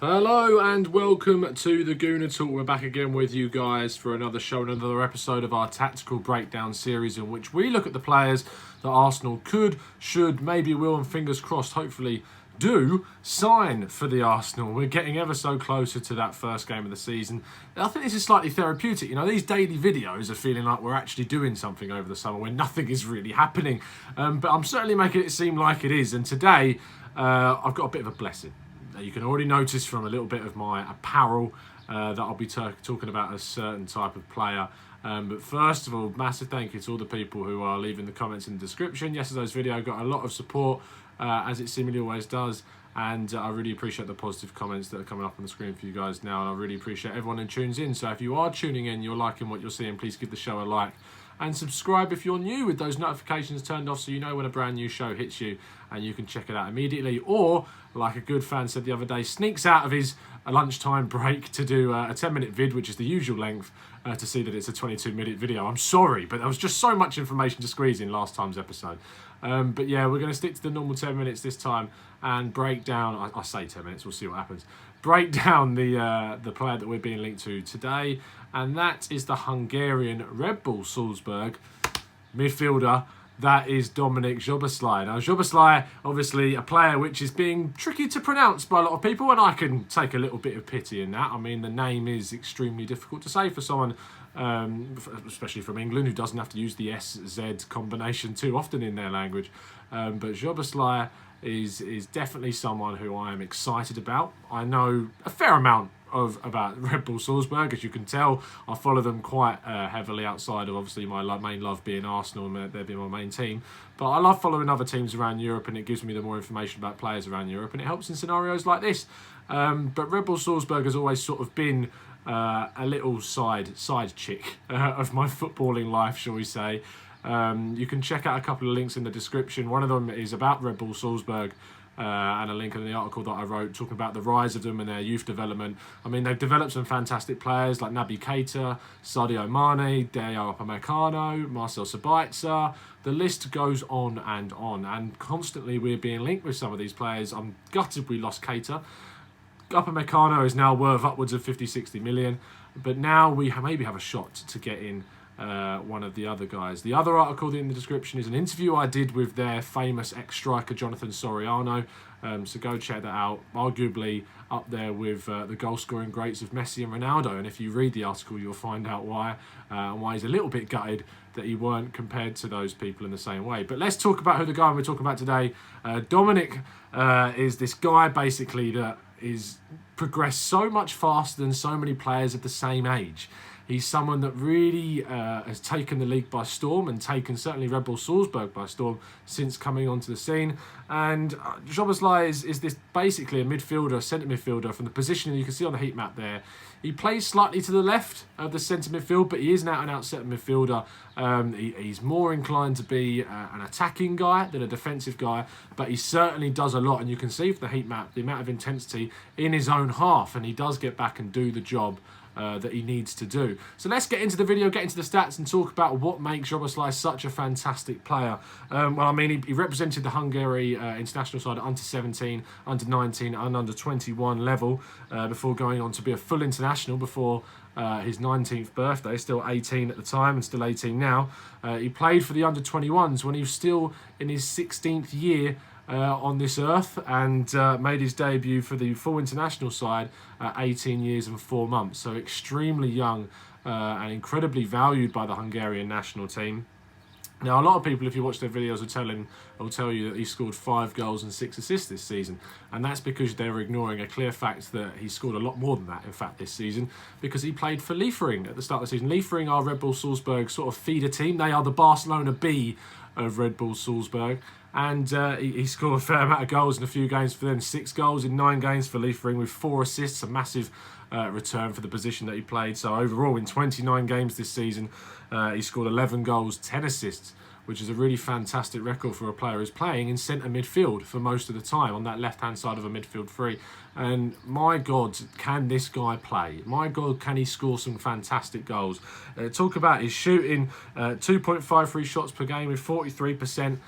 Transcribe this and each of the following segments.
Hello and welcome to the Gooner Talk. We're back again with you guys for another show, another episode of our tactical breakdown series in which we look at the players that Arsenal could, should, maybe will, and fingers crossed, hopefully do sign for the Arsenal. We're getting ever so closer to that first game of the season. I think this is slightly therapeutic. You know, these daily videos are feeling like we're actually doing something over the summer when nothing is really happening. But I'm certainly making it seem like it is. And today, I've got a bit of a blessing. You can already notice from a little bit of my apparel that I'll be talking about a certain type of player. But first of all, massive thank you to all the people who are leaving the comments in the description. Yesterday's video got a lot of support, as it seemingly always does. And I really appreciate the positive comments that are coming up on the screen for you guys now. And I really appreciate everyone who tunes in. So if you are tuning in, you're liking what you're seeing, please give the show a like. And subscribe if you're new with those notifications turned off so you know when a brand new show hits you and you can check it out immediately. Or, like a good fan said the other day, sneaks out of his lunchtime break to do a 10-minute vid, which is the usual length, to see that it's a 22-minute video. I'm sorry, but there was just so much information to squeeze in last time's episode. But yeah, we're going to stick to the normal 10 minutes this time and break down, I say 10 minutes, we'll see what happens, break down the player that we're being linked to today, and that is the Hungarian Red Bull Salzburg midfielder. That is Dominik Szoboszlai. Now, Szoboszlai, obviously a player which is being tricky to pronounce by a lot of people, and I can take a little bit of pity in that. I mean, the name is extremely difficult to say for someone, especially from England, who doesn't have to use the SZ combination too often in their language. But Szoboszlai is definitely someone who I am excited about. I know a fair amount about Red Bull Salzburg, as you can tell. I follow them quite heavily outside of obviously my main love being Arsenal and they're being my main team. But I love following other teams around Europe, and it gives me the more information about players around Europe, and it helps in scenarios like this. But Red Bull Salzburg has always sort of been a little side chick of my footballing life, shall we say. You can check out a couple of links in the description. One of them is about Red Bull Salzburg, and a link in the article that I wrote talking about the rise of them and their youth development. I mean, they've developed some fantastic players like Naby Keita, Sadio Mane, Dayot Upamecano, Marcel Sabitzer. The list goes on, and constantly we're being linked with some of these players. I'm gutted we lost Keita. Upamecano is now worth upwards of 50-60 million, but now we maybe have a shot to get in one of the other guys. The other article in the description is an interview I did with their famous ex-striker Jonathan Soriano, so go check that out. Arguably up there with the goal-scoring greats of Messi and Ronaldo, and if you read the article you'll find out why, and why he's a little bit gutted that he weren't compared to those people in the same way. But let's talk about who the guy we're talking about today. Dominik is this guy basically that is progressed so much faster than so many players of the same age. He's someone that really has taken the league by storm and taken certainly Red Bull Salzburg by storm since coming onto the scene. And Szoboszlai is this basically a midfielder, centre midfielder from the position you can see on the heat map there. He plays slightly to the left of the centre midfield, but he is an out-and-out centre midfielder. He's more inclined to be an attacking guy than a defensive guy, but he certainly does a lot. And you can see from the heat map the amount of intensity in his own half, and he does get back and do the job that he needs to do. So let's get into the video, get into the stats, and talk about what makes Szoboszlai such a fantastic player. Well, I mean, he represented the Hungary international side at under 17, under 19, and under 21 level before going on to be a full international before his 19th birthday, still 18 at the time and still 18 now. He played for the under 21s when he was still in his 16th year on this earth, and made his debut for the full international side at 18 years and 4 months. So extremely young and incredibly valued by the Hungarian national team. Now, a lot of people, if you watch their videos, will tell you that he scored 5 goals and 6 assists this season. And that's because they're ignoring a clear fact that he scored a lot more than that, in fact, this season, because he played for Liefering at the start of the season. Liefering are Red Bull Salzburg sort of feeder team. They are the Barcelona B of Red Bull Salzburg. And he scored a fair amount of goals in a few games for them. 6 goals in 9 games for Liefering with 4 assists, a massive return for the position that he played. So overall, in 29 games this season, he scored 11 goals, 10 assists which is a really fantastic record for a player who's playing in centre midfield for most of the time on that left-hand side of a midfield three. And my God, can this guy play? My God, can he score some fantastic goals? Talk about his shooting, 2.53 shots per game with 43%.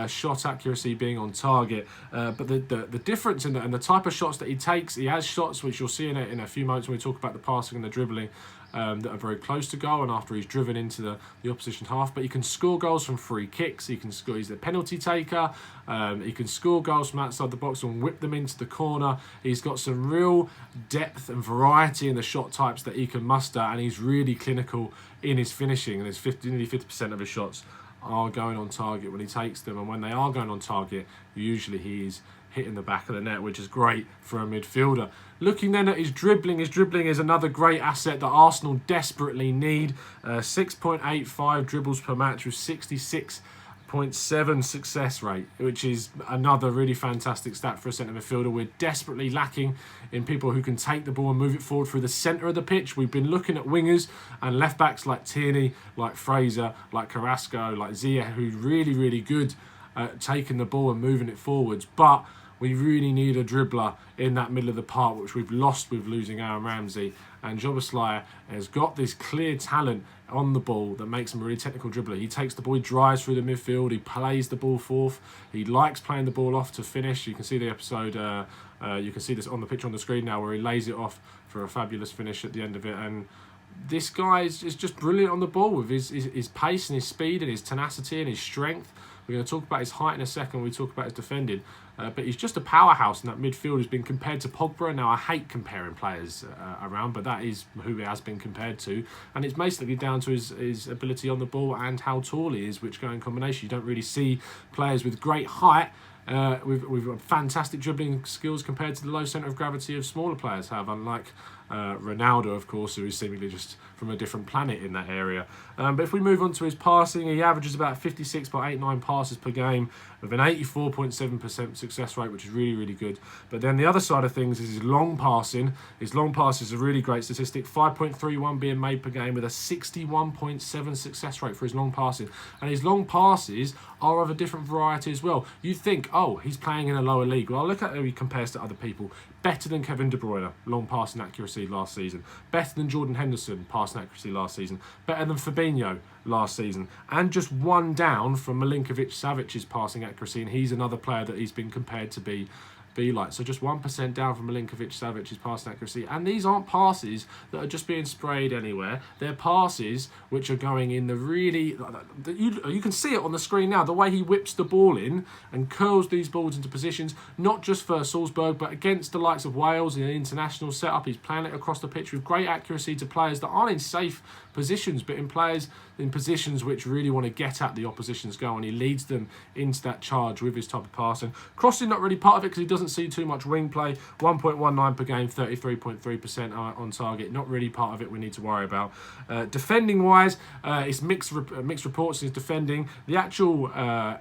Shot accuracy being on target, but the difference in the type of shots that he takes, he has shots which you'll see in a few moments when we talk about the passing and the dribbling, that are very close to goal and after he's driven into the opposition half. But he can score goals from free kicks, he can score, he's the penalty taker, he can score goals from outside the box and whip them into the corner. He's got some real depth and variety in the shot types that he can muster, and he's really clinical in his finishing, and nearly 50% of his shots are going on target when he takes them, and when they are going on target, usually he is hitting the back of the net, which is great for a midfielder. Looking then at his dribbling is another great asset that Arsenal desperately need. 6.85 dribbles per match with 66.7 success rate, which is another really fantastic stat for a centre midfielder. We're desperately lacking in people who can take the ball and move it forward through the centre of the pitch. We've been looking at wingers and left backs like Tierney, like Fraser, like Carrasco, like Zia, who's really, really good at taking the ball and moving it forwards. But we really need a dribbler in that middle of the park, which we've lost with losing Aaron Ramsey. And Szoboszlai has got this clear talent on the ball that makes him a really technical dribbler. He takes the ball, he drives through the midfield, he plays the ball forth. He likes playing the ball off to finish. You can see the episode, you can see this on the picture on the screen now, where he lays it off for a fabulous finish at the end of it. And this guy is just brilliant on the ball with his pace and his speed and his tenacity and his strength. We're going to talk about his height in a second when we talk about his defending. But he's just a powerhouse in that midfield who's been compared to Pogba. Now, I hate comparing players around, but that is who he has been compared to. And it's basically down to his ability on the ball and how tall he is, which go in combination. You don't really see players with great height with fantastic dribbling skills compared to the low centre of gravity of smaller players have, unlike Ronaldo, of course, who is seemingly just from a different planet in that area. But if we move on to his passing, he averages about 56.89 passes per game with an 84.7% success rate, which is really, really good. But then the other side of things is his long passing. His long pass is a really great statistic, 5.31 being made per game with a 61.7 success rate for his long passing. And his long passes are of a different variety as well. You think, oh, he's playing in a lower league. Well, look at how he compares to other people. Better than Kevin De Bruyne, long passing accuracy last season. Better than Jordan Henderson, passing accuracy last season. Better than Fabinho last season. And just one down from Milinkovic-Savic's passing accuracy, and he's another player that he's been compared to be like. So just 1% down from Milinkovic-Savic's passing accuracy. And these aren't passes that are just being sprayed anywhere. They're passes which are going in the really... You can see it on the screen now, the way he whips the ball in and curls these balls into positions, not just for Salzburg, but against the likes of Wales in an international setup. He's playing it across the pitch with great accuracy to players that aren't in safe positions, but in positions which really want to get at the opposition's goal, and he leads them into that charge with his type of passing. Crossing, not really part of it because he doesn't see too much wing play. 1.19 per game, 33.3% on target. Not really part of it we need to worry about. Defending wise, it's mixed reports in his defending. The actual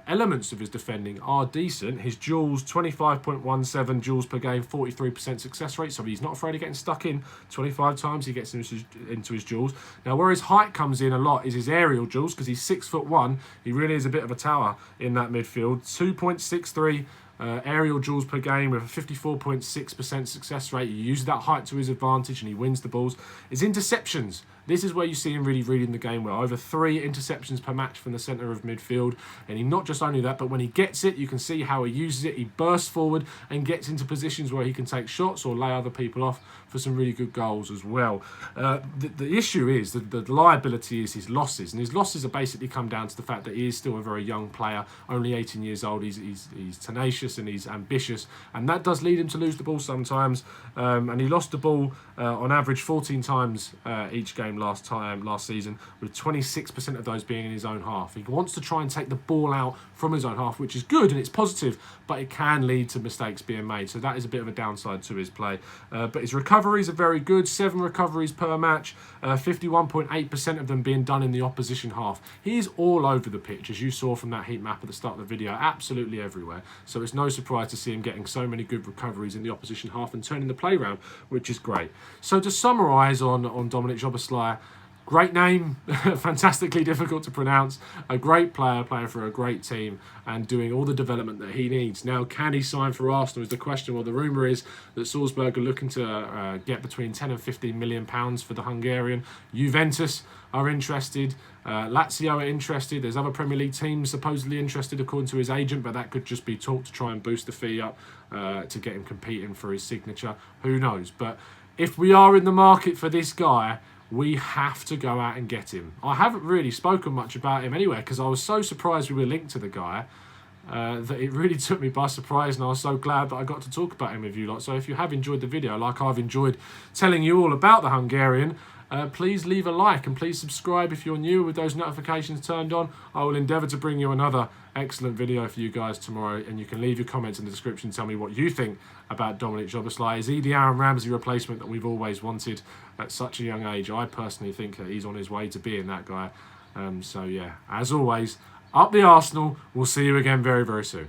elements of his defending are decent. His duels, 25.17 duels per game, 43% success rate, so he's not afraid of getting stuck in. 25 times he gets into his duels. Now, where his height comes in a lot is his aerial duels, because he's 6'1". He really is a bit of a tower in that midfield. 2.63 aerial duels per game with a 54.6% success rate. He uses that height to his advantage and he wins the balls. His interceptions. This is where you see him really reading the game well. Over 3 interceptions per match from the centre of midfield. And he not just only that, but when he gets it, you can see how he uses it. He bursts forward and gets into positions where he can take shots or lay other people off for some really good goals as well. The issue is, the liability is his losses. And his losses are basically come down to the fact that he is still a very young player, only 18 years old. He's tenacious and he's ambitious. And that does lead him to lose the ball sometimes. And he lost the ball on average 14 times each game last season, with 26% of those being in his own half. He wants to try and take the ball out from his own half, which is good and it's positive, but it can lead to mistakes being made. So that is a bit of a downside to his play. But his recoveries are very good. 7 recoveries per match, 51.8% of them being done in the opposition half. He is all over the pitch, as you saw from that heat map at the start of the video, absolutely everywhere. So it's no surprise to see him getting so many good recoveries in the opposition half and turning the play round, which is great. So to summarise on Dominic Szoboszlai, Great name, fantastically difficult to pronounce, a great player, playing for a great team and doing all the development that he needs. Now, can he sign for Arsenal is the question. Well, the rumour is that Salzburg are looking to get between 10 and 15 million pounds for the Hungarian. Juventus are interested. Lazio are interested. There's other Premier League teams supposedly interested according to his agent, but that could just be talk to try and boost the fee up to get him competing for his signature. Who knows? But if we are in the market for this guy, we have to go out and get him. I haven't really spoken much about him anywhere because I was so surprised we were linked to the guy that it really took me by surprise, and I was so glad that I got to talk about him with you lot. So if you have enjoyed the video, like I've enjoyed telling you all about the Hungarian, please leave a like and please subscribe if you're new with those notifications turned on. I will endeavour to bring you another excellent video for you guys tomorrow, and you can leave your comments in the description. Tell me what you think about Dominic Szoboszlai. Is he the Aaron Ramsey replacement that we've always wanted at such a young age? I personally think that he's on his way to being that guy. So yeah, as always, up the Arsenal. We'll see you again very, very soon.